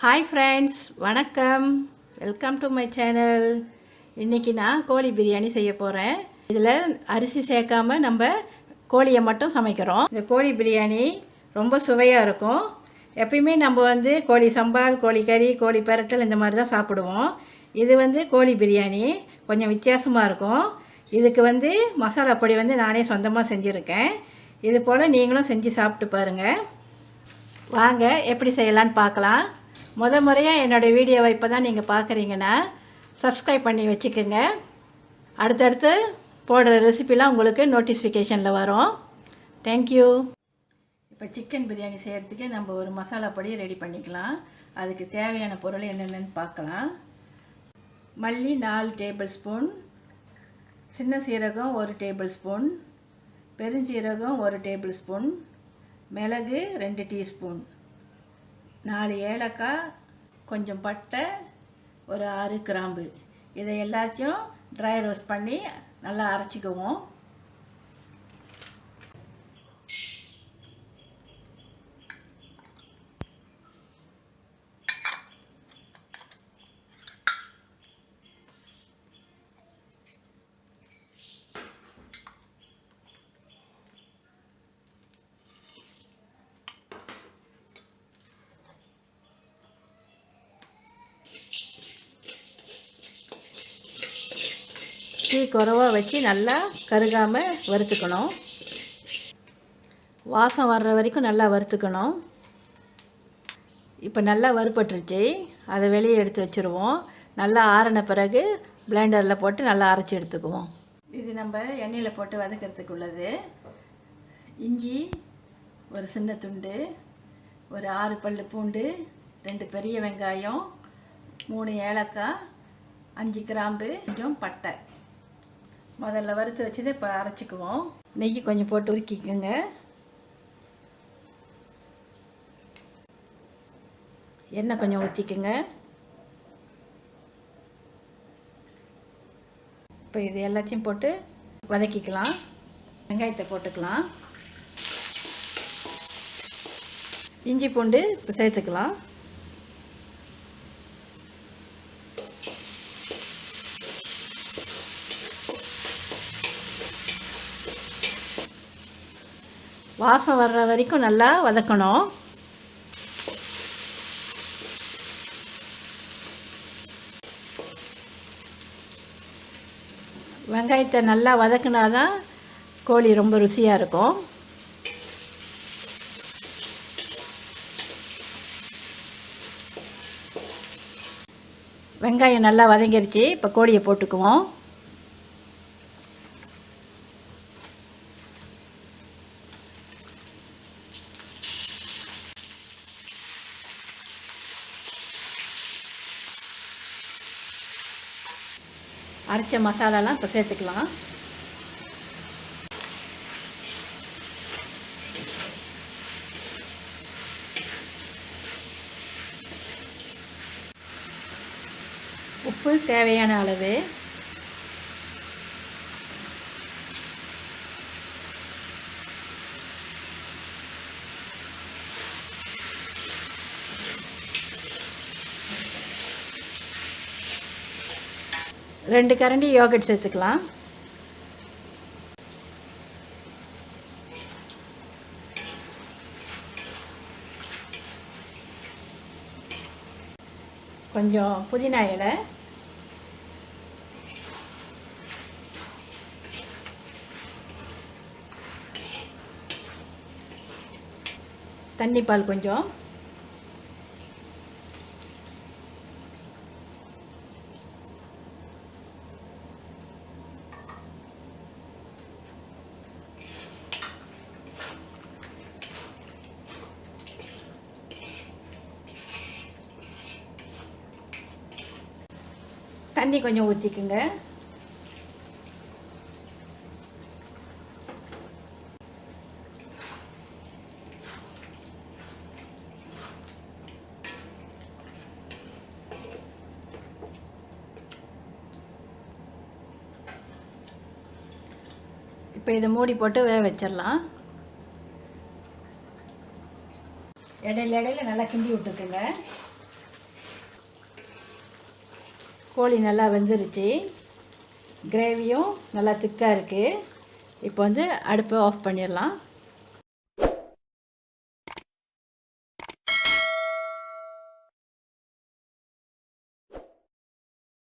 Hi friends, வணக்கம். Welcome to my channel. இன்றைக்கி நான் கோழி பிரியாணி செய்ய போகிறேன். இதில் அரிசி சேர்க்காமல் நம்ம கோழியை மட்டும் சமைக்கிறோம். இந்த கோழி பிரியாணி ரொம்ப சுவையாக இருக்கும். எப்பயுமே நம்ம கோழி சம்பால், கோழி கறி, கோழி பெரட்டல் இந்த மாதிரி தான் சாப்பிடுவோம். இது கோழி பிரியாணி கொஞ்சம் வித்தியாசமாக இருக்கும். இதுக்கு மசாலா பொடி நானே சொந்தமாக செஞ்சுருக்கேன். இது போல் நீங்களும் செஞ்சு சாப்பிட்டு பாருங்கள். வாங்க எப்படி செய்யலான்னு பார்க்கலாம். முறையாக என்னோடய வீடியோவை இப்போ தான் நீங்கள் பார்க்குறீங்கன்னா சப்ஸ்கிரைப் பண்ணி வச்சுக்கோங்க. அடுத்தடுத்து போடுற ரெசிபிலாம் உங்களுக்கு நோட்டிஃபிகேஷனில் வரும். தேங்க்யூ. இப்போ சிக்கன் பிரியாணி செய்கிறதுக்கு நம்ம ஒரு மசாலா பொடி ரெடி பண்ணிக்கலாம். அதுக்கு தேவையான பொருள் என்னென்னு பார்க்கலாம். மல்லி 4 டேபிள் ஸ்பூன், சின்ன சீரகம் 1 டேபிள் ஸ்பூன், பெருஞ்சீரகம் 1 டேபிள் ஸ்பூன், மிளகு 2 டீஸ்பூன், 4 ஏலக்காய், கொஞ்சம் பட்டை, ஒரு 6 கிராம்பு. இதை எல்லாத்தையும் ட்ரை ரோஸ்ட் பண்ணி நல்லா அரைச்சிக்குவோம். தீ குறைவாக வச்சு நல்லா கருகாமல் வறுத்துக்கணும். வாசம் வர்ற வரைக்கும் நல்லா வறுத்துக்கணும். இப்போ நல்லா வறுபட்டுருச்சு. அதை வெளியே எடுத்து வச்சுருவோம். நல்லா ஆறின பிறகு பிளெண்டரில் போட்டு நல்லா அரைச்சி எடுத்துக்குவோம். இது நம்ம எண்ணெயில் போட்டு வதக்கிறதுக்கு உள்ளது. இஞ்சி ஒரு சின்ன துண்டு, ஒரு 6 பல் பூண்டு, 2 பெரிய வெங்காயம், 3 ஏலக்காய், 5 கிராம்பு, கொஞ்சம் பட்டை. முதல்ல வறுத்து வச்சதை இப்போ அரைச்சிக்குவோம். நெய் கொஞ்சம் போட்டு உருக்கிக்குங்க. எண்ணெய் கொஞ்சம் ஊற்றிக்குங்க. இப்போ இது எல்லாத்தையும் போட்டு வதக்கிக்கலாம். வெங்காயத்தை போட்டுக்கலாம். இஞ்சி பூண்டு இப்போ சேர்த்துக்கலாம். வாசம் வர்ற வரைக்கும் நல்லா வதக்கணும். வெங்காயத்தை நல்லா வதக்கினா தான் கோழி ரொம்ப ருசியாக இருக்கும். வெங்காயம் நல்லா வதங்கிருச்சு. இப்போ கோழியை போட்டுக்குவோம். அரைச்ச மசாலாலாம் இப்போ சேர்த்துக்கலாம். உப்பு தேவையான அளவு. ரெண்டு கரண்டி யோகர்ட் சேர்த்துக்கலாம். கொஞ்சம் புதினா இலை, தண்ணி பால் கொஞ்சம், தண்ணி கொஞ்சம் ஊற்றிக்குங்க. இப்போ இதை மூடி போட்டு வேக வச்சிடலாம். இடையில நல்லா கிண்டி விட்டுக்குங்க. கோழி நல்லா வெந்துருச்சு, கிரேவியும் நல்லா திக்காக இருக்குது. இப்போ வந்து அடுப்பை ஆஃப் பண்ணிடலாம்.